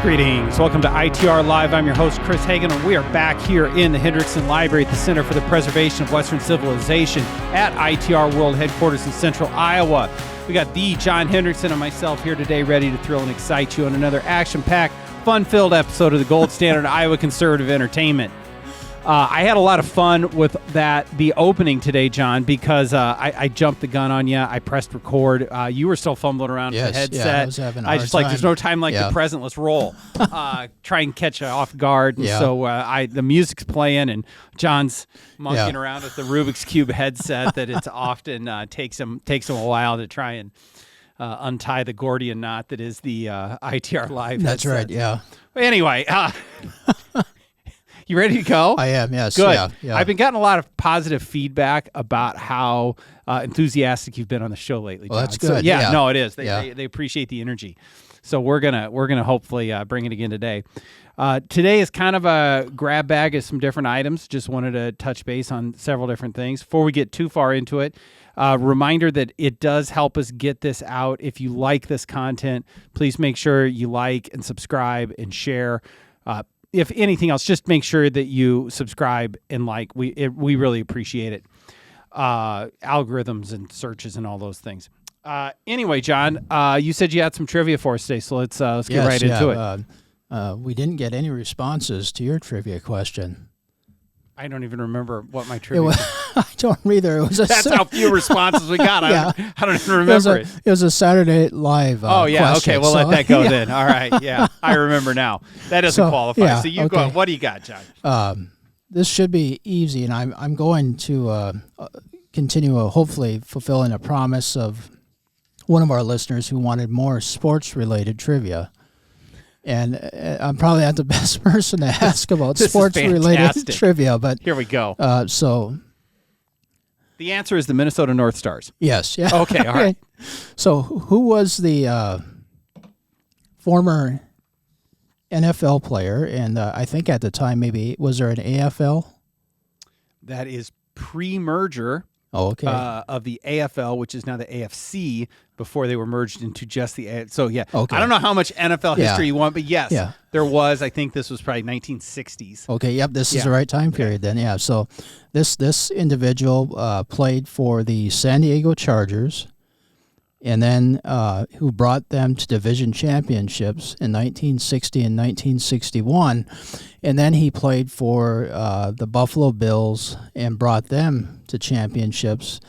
Greetings. Welcome to ITR Live. I'm your host, Chris Hagenow, and we are back here in the Hendrickson Library at the Center for the Preservation of Western Civilization at ITR World Headquarters in Central Iowa. We got the John Hendrickson and myself here today ready to thrill and excite you on another action-packed, fun-filled episode of the gold standard Iowa conservative entertainment. I had a lot of fun with the opening today, John, because I jumped the gun on you. I pressed record. You were still fumbling around with the headset. Yeah, I was having a hard just time. there's no time like the present. Let's roll. Try and catch you off guard. And so the music's playing, and John's monkeying around with the Rubik's Cube headset that it's often takes him a while to try and untie the Gordian knot that is the ITR Live That's headset. right, yeah. Anyway, you ready to go? I am, yes. Good. Yeah. I've been getting a lot of positive feedback about how enthusiastic you've been on the show lately, John. Well, that's good. So, no, it is. They Yeah. they appreciate the energy. So we're gonna hopefully bring it again today. Today is kind of a grab bag of some different items. Just wanted to touch base on several different things. Before we get too far into it, reminder that it does help us get this out. If you like this content, please make sure you like and subscribe and share. If anything else, just make sure that you subscribe and like. We really appreciate it. Algorithms and searches and all those things. Anyway, John, you said you had some trivia for us today, so let's get right into it. We didn't get any responses to your trivia question. I don't even remember what my trivia was. I don't either. It was That's how few responses we got. I don't even remember it. It was a Saturday Live question, Okay, we'll let that go then. All right, I remember now. That doesn't qualify. So you go. What do you got, John? This should be easy, and I'm going to continue hopefully fulfilling a promise of one of our listeners who wanted more sports-related trivia. And I'm probably not the best person to ask about sports-related trivia, but here we go. So the answer is the Minnesota North Stars. Yes. Yeah. Okay. All right. So who was the former NFL player? And I think at the time, maybe was there an AFL? That is pre-merger. Oh, okay. Of the AFL, which is now the AFC, before they were merged into just the AFL. So, okay. I don't know how much NFL history you want, but yes, there was. I think this was probably 1960s. Okay, yep, this is the right time period then, yeah. So this individual played for the San Diego Chargers, and then who brought them to division championships in 1960 and 1961. And then he played for the Buffalo Bills and brought them to championships,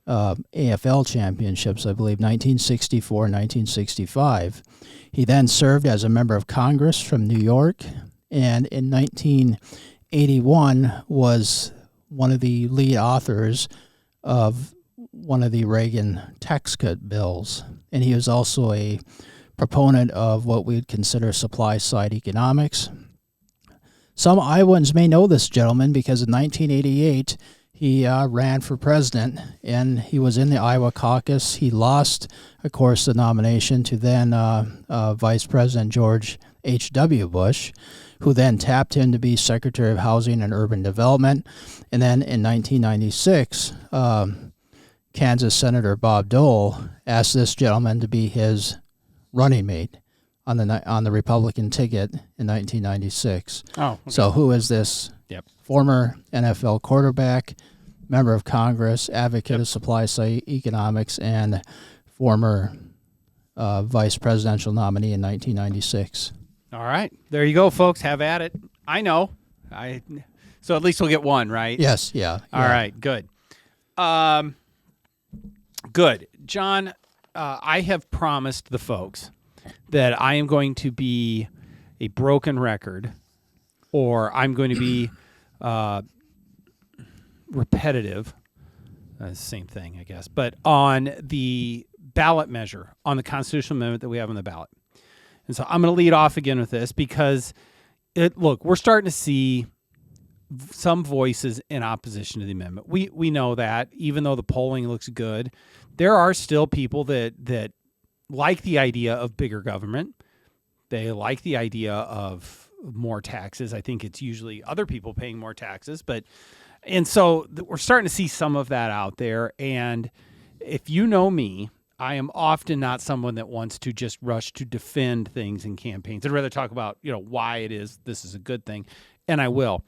AFL championships, I believe, 1964 and 1965. He then served as a member of Congress from New York, and in 1981 was one of the lead authors of one of the Reagan tax cut bills. And he was also a proponent of what we would consider supply-side economics. Some Iowans may know this gentleman because in 1988, he ran for president, and he was in the Iowa caucus. He lost, of course, the nomination to then Vice President George H.W. Bush, who then tapped him to be Secretary of Housing and Urban Development. And then in 1996, Kansas Senator Bob Dole asked this gentleman to be his running mate on the Republican ticket in 1996. Oh, okay. So who is this? Former NFL quarterback, member of Congress, advocate of supply-side economics, and former vice presidential nominee in 1996. All right. There you go, folks. Have at it. I know. So at least we'll get one, right? Yes, yeah. All right, good. Good. John, I have promised the folks that I am going to be a broken record, or I'm going to be repetitive, same thing, I guess, but on the ballot measure, on the constitutional amendment that we have on the ballot. And so I'm going to lead off again with this because, look, we're starting to see some voices in opposition to the amendment. We know that, even though the polling looks good, there are still people that like the idea of bigger government. They like the idea of more taxes. I think it's usually other people paying more taxes, and so we're starting to see some of that out there. And if you know me, I am often not someone that wants to just rush to defend things in campaigns. I'd rather talk about, why it is this is a good thing, and I will.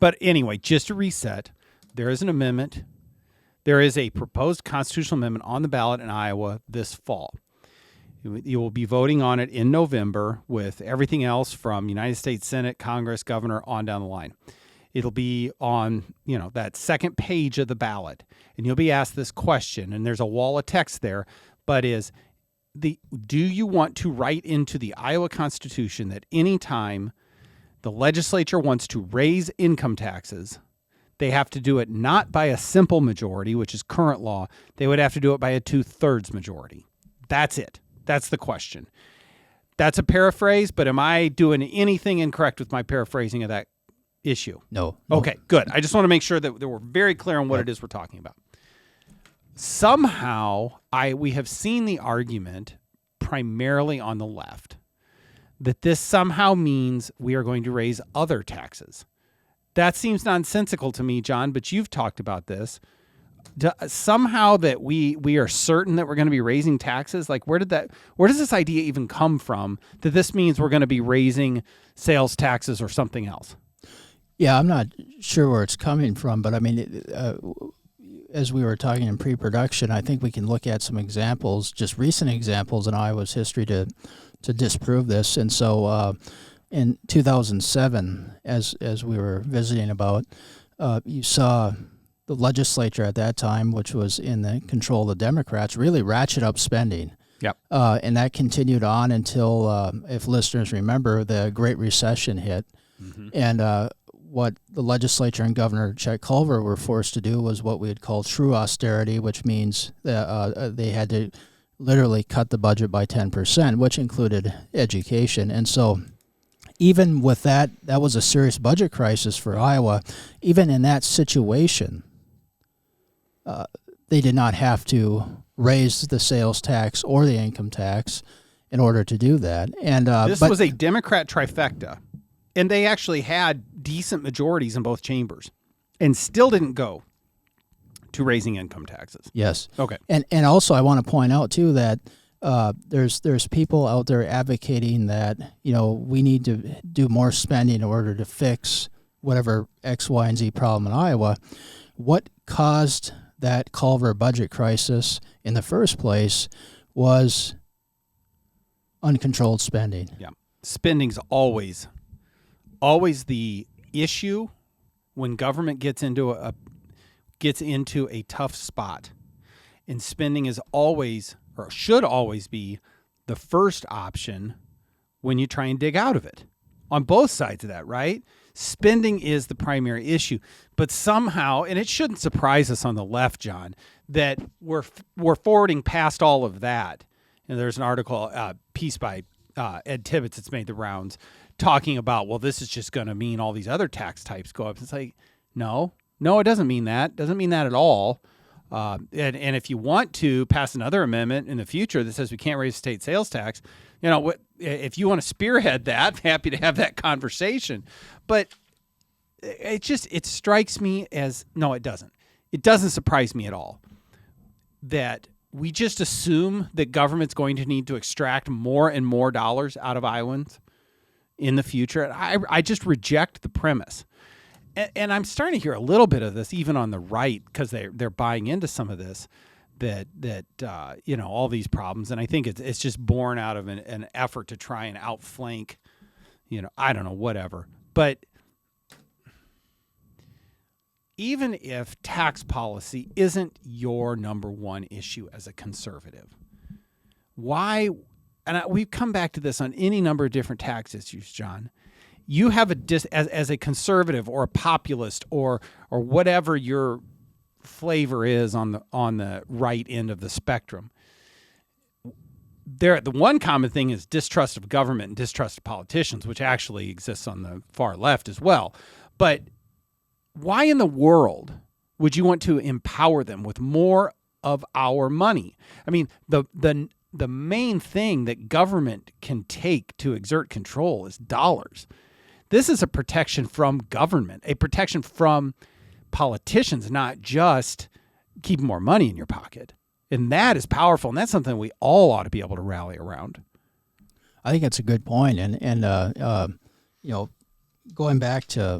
But anyway, just to reset, there is an amendment. There is a proposed constitutional amendment on the ballot in Iowa this fall. You will be voting on it in November with everything else from United States Senate, Congress, governor, on down the line. It'll be on, that second page of the ballot, and you'll be asked this question, and there's a wall of text there, but do you want to write into the Iowa Constitution that any time the legislature wants to raise income taxes, they have to do it not by a simple majority, which is current law. They would have to do it by a 2/3 majority. That's it. That's the question. That's a paraphrase, but am I doing anything incorrect with my paraphrasing of that issue? No. Okay, good. I just want to make sure that we're very clear on what it is we're talking about. Somehow, we have seen the argument primarily on the left that this somehow means we are going to raise other taxes. That seems nonsensical to me, John, but you've talked about this. Somehow that we are certain that we're going to be raising taxes. Like, where does this idea even come from that this means we're going to be raising sales taxes or something else? Yeah, I'm not sure where it's coming from, but I mean, as we were talking in pre-production, I think we can look at some examples, just recent examples in Iowa's history to disprove this. And so in 2007, as we were visiting about, you saw the legislature at that time, which was in the control of the Democrats, really ratchet up spending. Yep. And that continued on until, if listeners remember, the Great Recession hit. Mm-hmm. And what the legislature and Governor Chet Culver were forced to do was what we would call true austerity, which means that they had to literally cut the budget by 10%, which included education. And so even with that was a serious budget crisis for Iowa. Even in that situation, they did not have to raise the sales tax or the income tax in order to do that. And this was a Democrat trifecta, and they actually had decent majorities in both chambers and still didn't go to raising income taxes. Yes. Okay. And also I want to point out, too, that there's people out there advocating that, we need to do more spending in order to fix whatever X, Y, and Z problem in Iowa. What caused that Culver budget crisis in the first place was uncontrolled spending. Yeah. Spending's always the issue when government gets into a tough spot. And spending is always, or should always be, the first option when you try and dig out of it. On both sides of that, right? Spending is the primary issue. But somehow, and it shouldn't surprise us on the left, John, that we're forwarding past all of that. And there's an article, piece by Ed Tibbetts that's made the rounds, talking about, well, this is just going to mean all these other tax types go up. It's like, no, it doesn't mean that. It doesn't mean that at all. And if you want to pass another amendment in the future that says we can't raise state sales tax, if you want to spearhead that, I'm happy to have that conversation. But it strikes me as, no, it doesn't. It doesn't surprise me at all that we just assume that government's going to need to extract more and more dollars out of Iowans in the future. I just reject the premise. And I'm starting to hear a little bit of this even on the right, because they're buying into some of this, that all these problems. And I think it's just born out of an effort to try and outflank, I don't know, whatever. But even if tax policy isn't your number one issue as a conservative, why, and we've come back to this on any number of different tax issues, John, you have as a conservative or a populist or whatever your flavor is on the right end of the spectrum, the one common thing is distrust of government and distrust of politicians, which actually exists on the far left as well. But why in the world would you want to empower them with more of our money? I mean, the main thing that government can take to exert control is dollars. This is a protection from government, a protection from politicians, not just keeping more money in your pocket. And that is powerful. And that's something we all ought to be able to rally around. I think that's a good point. And going back to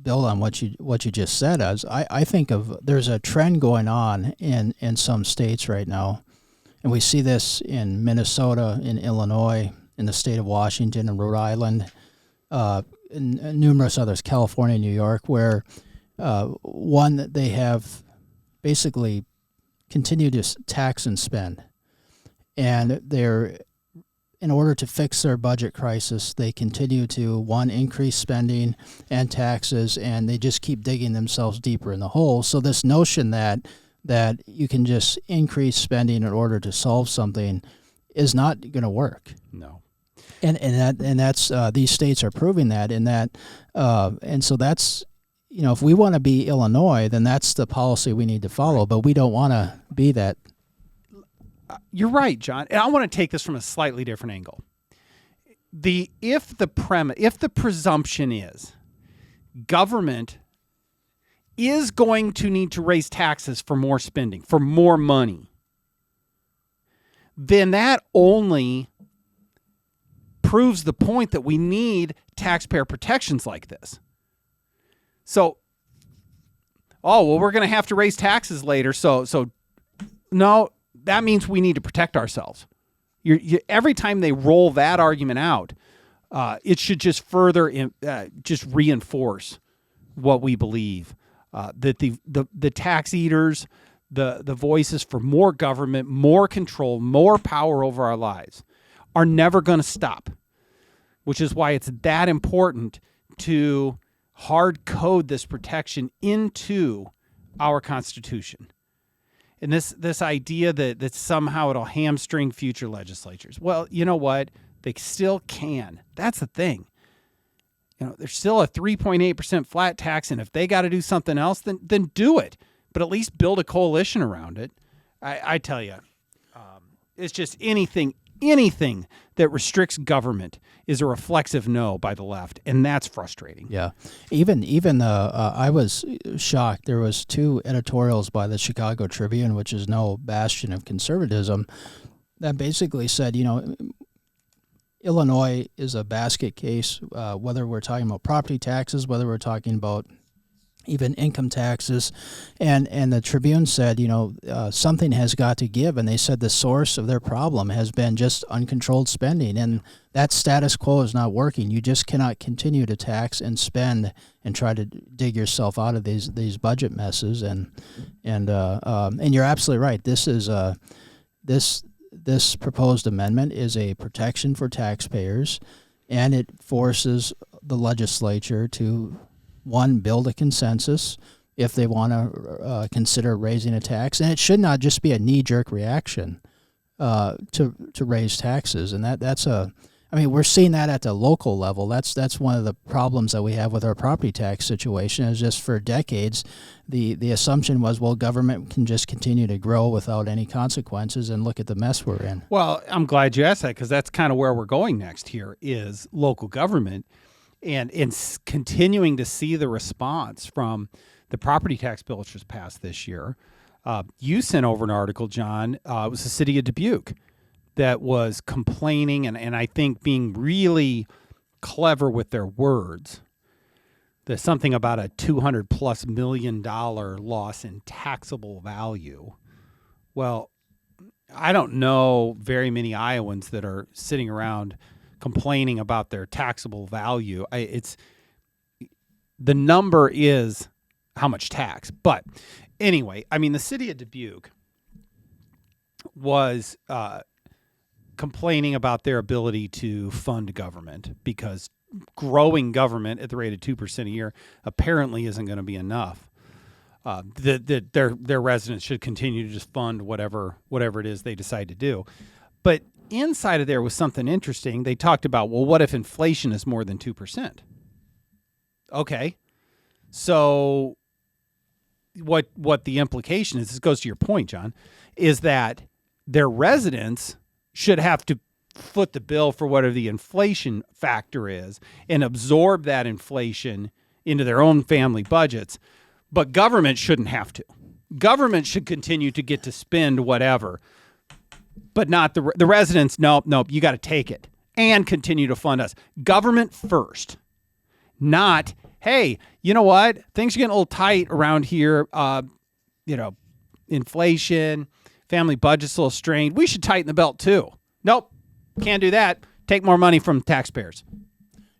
build on what you just said, I think of there's a trend going on in some states right now, and we see this in Minnesota, in Illinois, in the state of Washington, and Rhode Island, and numerous others, California, New York, where one, they have basically continued to tax and spend, and they're, in order to fix their budget crisis, they continue to, one, increase spending and taxes, and they just keep digging themselves deeper in the hole. So this notion that you can just increase spending in order to solve something is not going to work. No. And that's these states are proving that, and so that's, if we want to be Illinois, then that's the policy we need to follow, but we don't want to be that. You're right, John. And I want to take this from a slightly different angle. If the presumption is government is going to need to raise taxes for more spending, for more money, then that only proves the point that we need taxpayer protections like this. So, we're going to have to raise taxes later. So no, that means we need to protect ourselves. Every time they roll that argument out, it should just further just reinforce what we believe, that the tax eaters, the voices for more government, more control, more power over our lives are never going to stop, which is why it's that important to hard code this protection into our Constitution. And this idea that somehow it'll hamstring future legislatures. Well, you know what? They still can. That's the thing. There's still a 3.8% flat tax, and if they got to do something else, then do it. But at least build a coalition around it. I tell you, it's just anything that restricts government is a reflexive no by the left, and that's frustrating. Yeah, even I was shocked. There was 2 editorials by the Chicago Tribune, which is no bastion of conservatism, that basically said, Illinois is a basket case, whether we're talking about property taxes, whether we're talking about even income taxes, and the Tribune said, something has got to give, and they said the source of their problem has been just uncontrolled spending, and that status quo is not working. You just cannot continue to tax and spend and try to dig yourself out of these budget messes, and you're absolutely right. This is this proposed amendment is a protection for taxpayers, and it forces the legislature to, one, build a consensus if they want to consider raising a tax, and it should not just be a knee-jerk reaction to raise taxes. And we're seeing that at the local level. That's one of the problems that we have with our property tax situation. Is just for decades, the assumption was, well, government can just continue to grow without any consequences, and look at the mess we're in. Well, I'm glad you asked that, because that's kind of where we're going next here is local government. And in continuing to see the response from the property tax bill which was passed this year, you sent over an article, John. It was the city of Dubuque that was complaining and I think being really clever with their words. There's something about a $200+ million loss in taxable value. Well, I don't know very many Iowans that are sitting around complaining about their taxable value. The number is how much tax. But anyway, the city of Dubuque was complaining about their ability to fund government, because growing government at the rate of 2% a year apparently isn't going to be enough. That their residents should continue to just fund whatever it is they decide to do. But inside of there was something interesting. They talked about, well, what if inflation is more than 2%? Okay. So what the implication is, this goes to your point, John, is that their residents should have to foot the bill for whatever the inflation factor is and absorb that inflation into their own family budgets, but government shouldn't have to. Government should continue to get to spend whatever, but not the residents. Nope, you got to take it and continue to fund us. Government first, not, hey, you know what? Things are getting a little tight around here. Inflation, family budget's a little strained. We should tighten the belt too. Nope, can't do that. Take more money from taxpayers.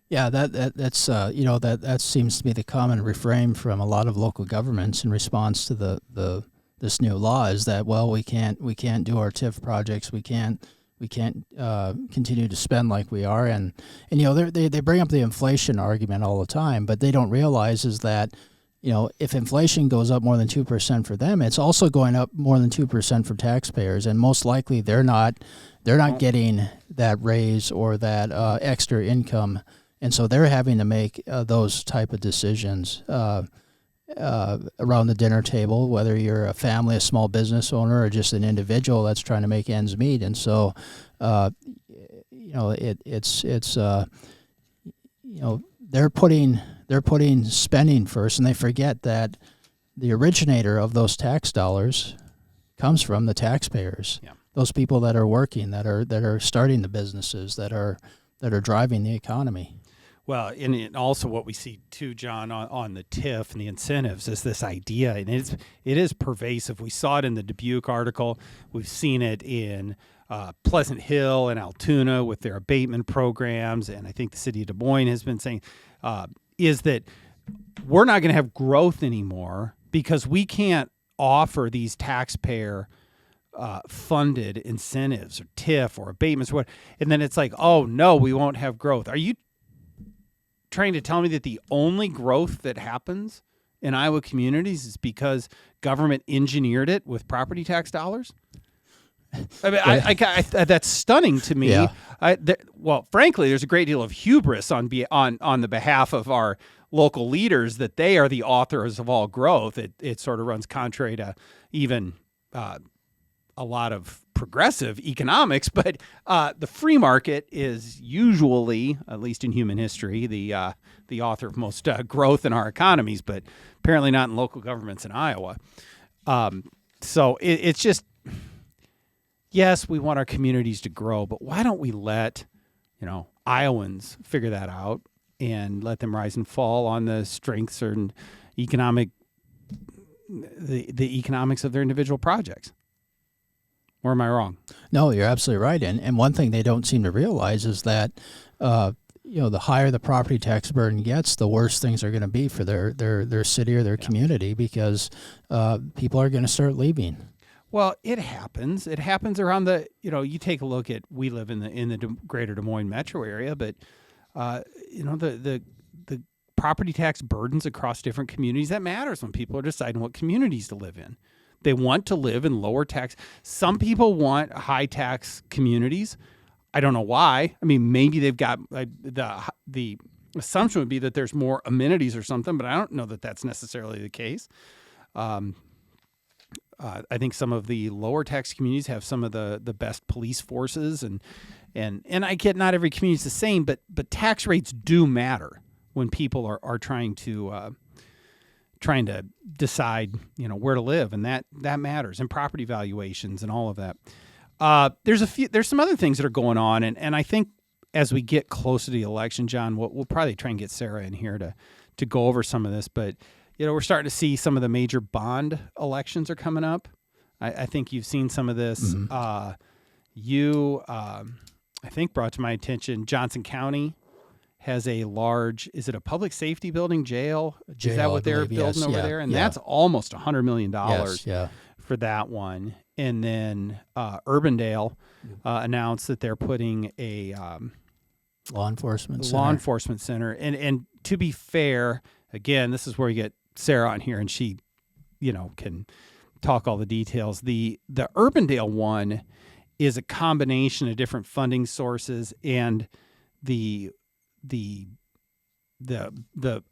Yeah, that's that seems to be the common refrain from a lot of local governments in response to this new law is that, well, we can't do our TIF projects, we can't continue to spend like we are, and they bring up the inflation argument all the time, but they don't realize is that if inflation goes up more than 2% for them, it's also going up more than 2% for taxpayers, and most likely they're not getting that raise or that extra income. And so they're having to make those type of decisions around the dinner table, whether you're a family, a small business owner, or just an individual that's trying to make ends meet. And so, they're putting spending first, and they forget that the originator of those tax dollars comes from the taxpayers. Yeah. Those people that are working, that are starting the businesses, that are driving the economy. Well, and also what we see too, John, on the TIF and the incentives is this idea, and it is pervasive. We saw it in the Dubuque article. We've seen it in Pleasant Hill and Altoona with their abatement programs, and I think the city of Des Moines has been saying is that we're not going to have growth anymore because we can't offer these taxpayer funded incentives or TIF or abatements or what. And then it's like, oh no, we won't have growth. Are you trying to tell me that the only growth that happens in Iowa communities is because government engineered it with property tax dollars? I mean, I that's stunning to me. Yeah. Well, frankly, there's a great deal of hubris on the behalf of our local leaders that they are the authors of all growth. It sort of runs contrary to even a lot of progressive economics, but the free market is usually, at least in human history, the author of most growth in our economies, but apparently not in local governments in Iowa. So it's just, yes, we want our communities to grow, but why don't we let Iowans figure that out and let them rise and fall on the strengths and the economics of their individual projects? Or am I wrong? No, you're absolutely right. And one thing they don't seem to realize is that, the higher the property tax burden gets, the worse things are going to be for their city or their community because people are going to start leaving. Well, it happens. It happens around you take a look at, we live in the greater Des Moines metro area, but, the property tax burdens across different communities, that matters when people are deciding what communities to live in. They want to live in lower tax. Some people want high tax communities. I don't know why. I mean, maybe they've got the assumption would be that there's more amenities or something, but I don't know that that's necessarily the case. I think some of the lower tax communities have some of the best police forces, and I get not every community is the same, but tax rates do matter when people are trying to decide, where to live, and that matters, and property valuations and all of that. There's some other things that are going on, and I think as we get closer to the election, John, we'll probably try and get Sarah in here to go over some of this, but we're starting to see some of the major bond elections are coming up. I think you've seen some of this. Mm-hmm. I think brought to my attention, Johnson County has a large, is it a public safety building, jail? Is that what they're building over there? And that's almost $100 million for that one. And then Urbandale announced that they're putting a law enforcement center. And to be fair, again, this is where you get Sarah on here, and she, can talk all the details. The Urbandale one is a combination of different funding sources, and the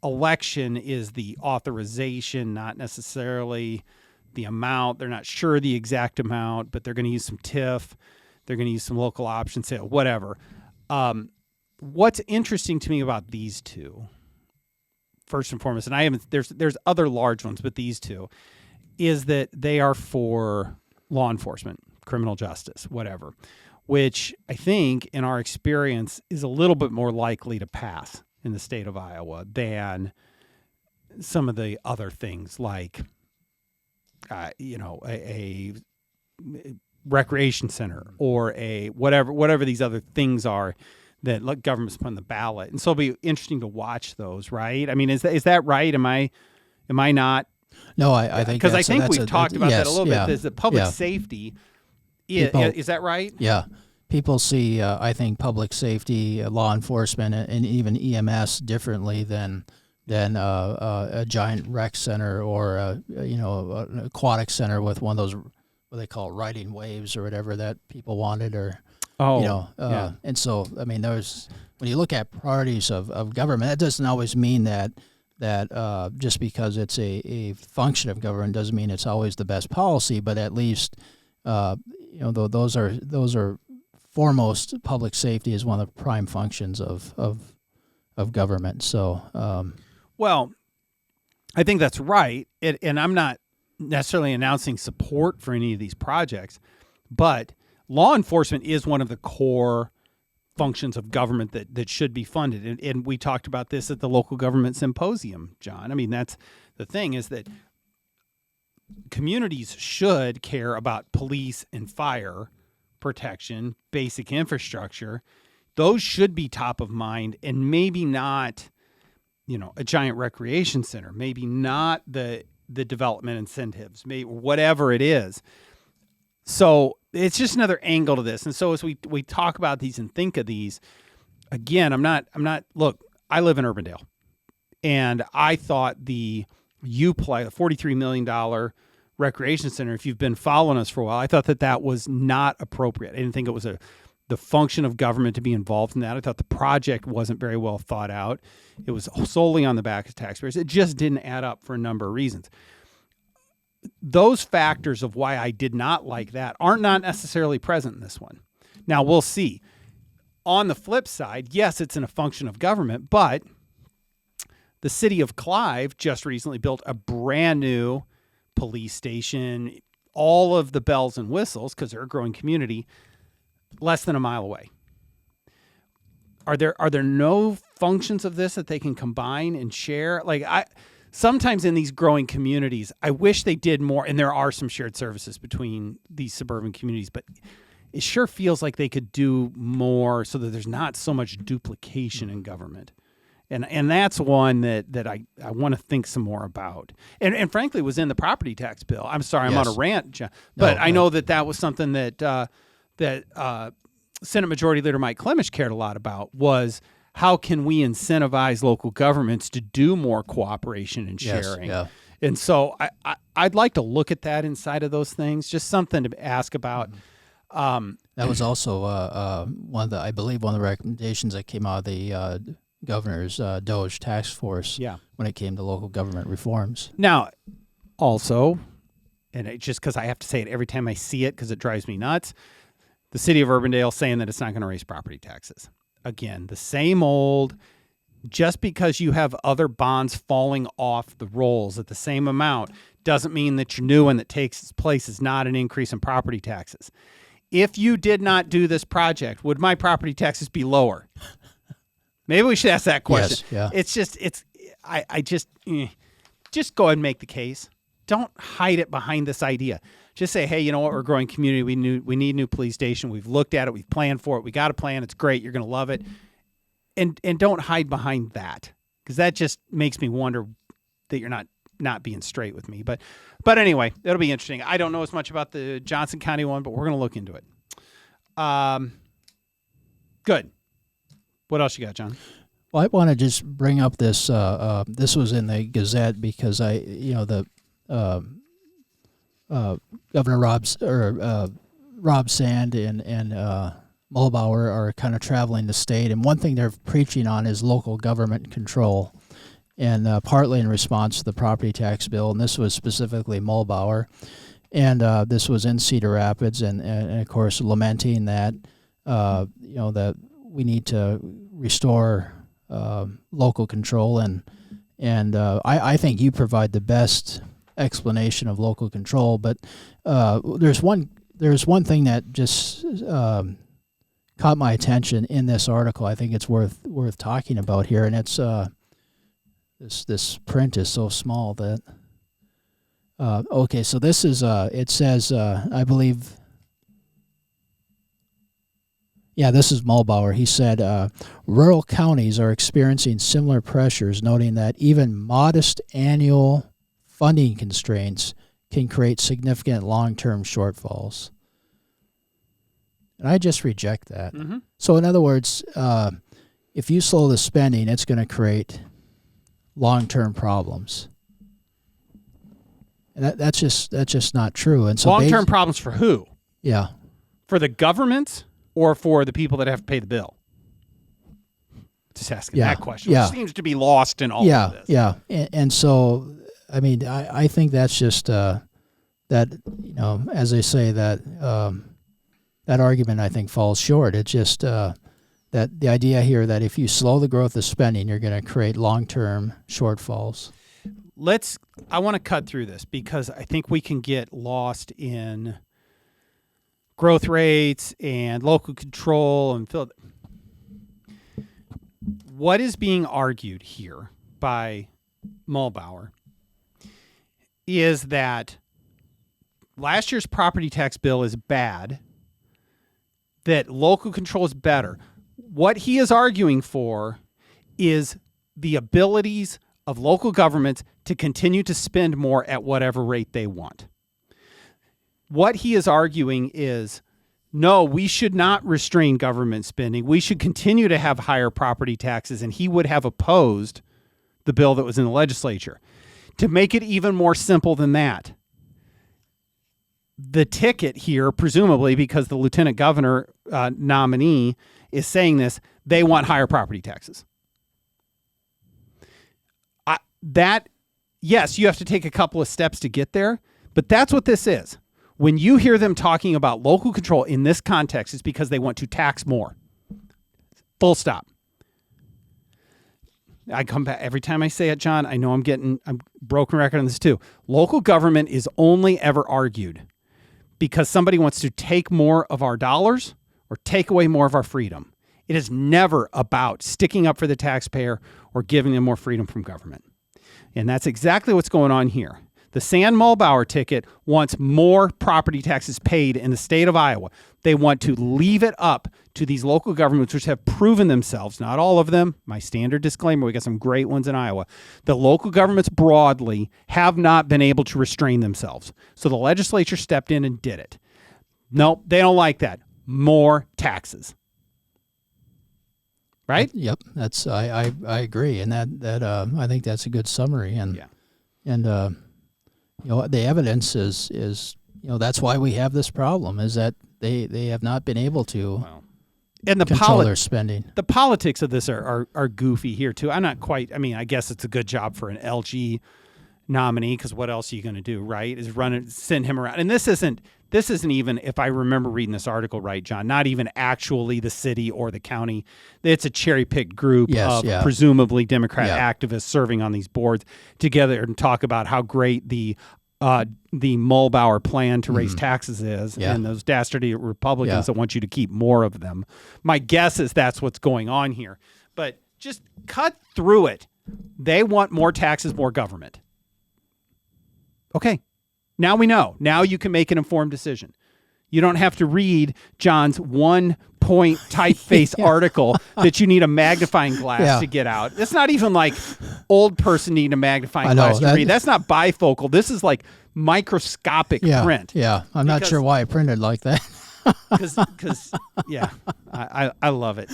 election is the authorization, not necessarily the amount. They're not sure the exact amount, but they're going to use some TIF. They're going to use some local option sale, whatever. What's interesting to me about these two, first and foremost, and there's other large ones, but these two, is that they are for law enforcement, criminal justice, whatever, which I think in our experience is a little bit more likely to pass in the state of Iowa than some of the other things like, a recreation center or a whatever these other things are that government's put on the ballot. And so it'll be interesting to watch those, right? I mean, is that right? Am I not? No, I think because I think we've talked about that a little bit. Is the public yeah. safety? People, is that right? Yeah, people see I think public safety, law enforcement, and even EMS differently than a giant rec center or an aquatic center with one of those what they call riding waves or whatever that people wanted and so I mean there's when you look at priorities of government, that doesn't always mean that just because it's a function of government doesn't mean it's always the best policy, but at least those are foremost. Public safety is one of the prime functions of government. So well, I think that's right, and I'm not necessarily announcing support for any of these projects, but law enforcement is one of the core functions of government that should be funded. And we talked about this at the local government symposium, John. I mean, that's the thing, is that communities should care about police and fire protection, basic infrastructure. Those should be top of mind, and maybe not, a giant recreation center, maybe not the development incentives, maybe whatever it is. So it's just another angle to this. And so as we talk about these and think of these, again, look, I live in Urbandale, and I thought the $43 million recreation center, if you've been following us for a while, I thought that was not appropriate. I didn't think it was the function of government to be involved in that. I thought the project wasn't very well thought out. It was solely on the back of taxpayers. It just didn't add up for a number of reasons. Those factors of why I did not like that aren't not necessarily present in this one. Now, we'll see. On the flip side, yes, it's in a function of government, but the city of Clive just recently built a brand new police station, all of the bells and whistles, because they're a growing community, less than a mile away. Are there no functions of this that they can combine and share? Sometimes in these growing communities, I wish they did more, and there are some shared services between these suburban communities, but it sure feels like they could do more so that there's not so much duplication in government. And that's one that I want to think some more about. And frankly, was in the property tax bill. I'm sorry, I'm on a rant, John, but I know that was something that Senate Majority Leader Mike Clemish cared a lot about, was how can we incentivize local governments to do more cooperation and sharing? Yes, yeah. And so I'd like to look at that inside of those things, just something to ask about. That was also one of the recommendations that came out of the governor's DOJ task force when it came to local government reforms. Now, also, and just because I have to say it every time I see it because it drives me nuts, the city of Urbandale saying that it's not going to raise property taxes. Again, the same old, just because you have other bonds falling off the rolls at the same amount doesn't mean that your new one that takes its place is not an increase in property taxes. If you did not do this project, would my property taxes be lower? Maybe we should ask that question. Yes, yeah. Just go ahead and make the case. Don't hide it behind this idea. Just say, hey, you know what? We're a growing community. We need a new police station. We've looked at it. We've planned for it. We got a plan. It's great. You're going to love it. And don't hide behind that, because that just makes me wonder that you're not being straight with me. But anyway, it'll be interesting. I don't know as much about the Johnson County one, but we're going to look into it. Good. What else you got, John? Well, I want to just bring up this. This was in the Gazette because Governor Rob Sand and Muhlbauer are kind of traveling the state, and one thing they're preaching on is local government control, and partly in response to the property tax bill, and this was specifically Muhlbauer, and this was in Cedar Rapids, and of course lamenting that that we need to restore local control, and I think you provide the best explanation of local control. But there's one thing that just caught my attention in this article. I think it's worth talking about here, and it's this print is so small that. Okay, so this is it says I believe. Yeah, this is Muhlbauer. He said, rural counties are experiencing similar pressures, noting that even modest annual funding constraints can create significant long-term shortfalls. And I just reject that. Mm-hmm. So in other words, if you slow the spending, it's going to create long-term problems. And that's just not true. And so long-term problems for who? Yeah. For the government? Or for the people that have to pay the bill? Just asking that question. Yeah. Which seems to be lost in all of this. Yeah. And so, I mean, I think that's just that, as they say, that that argument, I think, falls short. It's just that the idea here that if you slow the growth of spending, you're going to create long-term shortfalls. I want to cut through this because I think we can get lost in growth rates and local control and what is being argued here by Muhlbauer is that last year's property tax bill is bad, that local control is better. What he is arguing for is the abilities of local governments to continue to spend more at whatever rate they want. What he is arguing is, no, we should not restrain government spending. We should continue to have higher property taxes, and he would have opposed the bill that was in the legislature. To make it even more simple than that, the ticket here, presumably because the lieutenant governor nominee is saying this, they want higher property taxes. Yes, you have to take a couple of steps to get there, but that's what this is. When you hear them talking about local control in this context, it's because they want to tax more. Full stop. I come back every time I say it, John. I know I'm broken record on this too. Local government is only ever argued because somebody wants to take more of our dollars or take away more of our freedom. It is never about sticking up for the taxpayer or giving them more freedom from government. And that's exactly what's going on here. The Sand-Muhlbauer ticket wants more property taxes paid in the state of Iowa. They want to leave it up to these local governments, which have proven themselves, not all of them, my standard disclaimer, we got some great ones in Iowa. The local governments broadly have not been able to restrain themselves. So the legislature stepped in and did it. No, they don't like that. More taxes. Right? Yep. That's I agree. And that I think that's a good summary. And the evidence is that's why we have this problem, is that they have not been able to control their spending. The politics of this are goofy here too. I guess it's a good job for an LG nominee, because what else are you going to do, right? Is send him around. And this isn't even, if I remember reading this article right, John, not even actually the city or the county. It's a cherry-picked group of presumably Democrat activists serving on these boards together and talk about how great the Muhlbauer plan to raise taxes is, and those dastardly Republicans that want you to keep more of them. My guess is that's what's going on here. But just cut through it. They want more taxes, more government. Okay. Now we know. Now you can make an informed decision. You don't have to read John's 1-point typeface article that you need a magnifying glass to get out. It's not even like old person needing a magnifying glass to read. That's not bifocal. This is like microscopic print. Yeah, I'm not sure why I printed like that. Because I love it.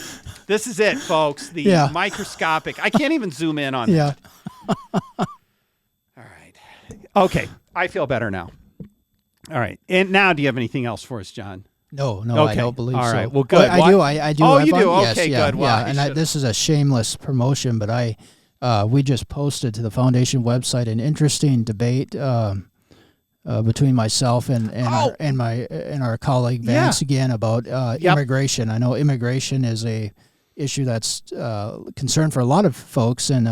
This is it, folks. The microscopic. I can't even zoom in on it. All right. Okay. I feel better now. All right. And now, do you have anything else for us, John? No, okay. I don't believe so. All right. Well, good. I do. Oh, you do? Yes, okay, good. Well, this is a shameless promotion, but we just posted to the foundation website an interesting debate between myself and our colleague Vance Ginn about immigration. I know immigration is a issue that's concern for a lot of folks. And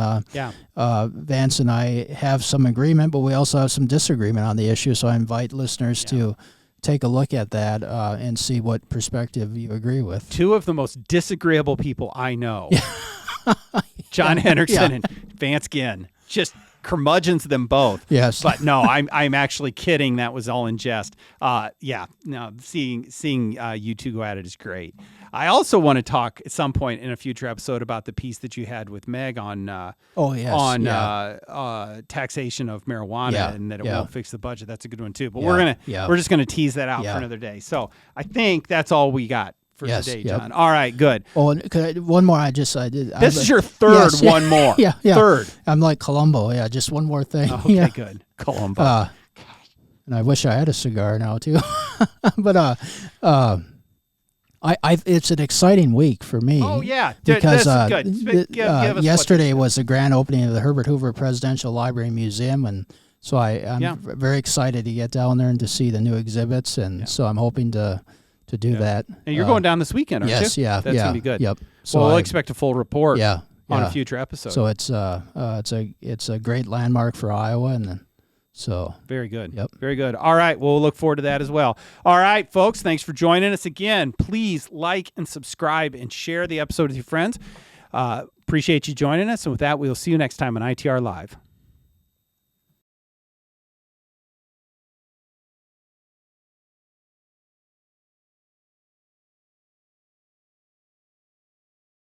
Vance and I have some agreement, but we also have some disagreement on the issue. So I invite listeners to take a look at that and see what perspective you agree with. Two of the most disagreeable people I know, John Hendrickson and Vance Ginn, just curmudgeons them both. Yes. But no, I'm actually kidding. That was all in jest. Seeing you two go at it is great. I also want to talk at some point in a future episode about the piece that you had with Meg on taxation of marijuana and that it won't fix the budget. That's a good one too. But we're just gonna tease that out for another day. So I think that's all we got for today, John. All right, good. Oh, and one more. This is your third one more. Third. I'm like Columbo. Yeah, just one more thing. Okay, good. Columbo. And I wish I had a cigar now too. But it's an exciting week for me. Oh yeah, because good. Give us yesterday was the grand opening of the Herbert Hoover Presidential Library Museum, and so I'm very excited to get down there and to see the new exhibits, and so I'm hoping to do that. And you're going down this weekend, aren't you? Yes, that's gonna be good. Yep. So we'll expect a full report. on a future episode. So it's a great landmark for Iowa, and so very good. Yep. Very good. All right. Well, we'll look forward to that as well. All right, folks. Thanks for joining us again. Please like and subscribe and share the episode with your friends. Appreciate you joining us. And with that, we'll see you next time on ITR Live.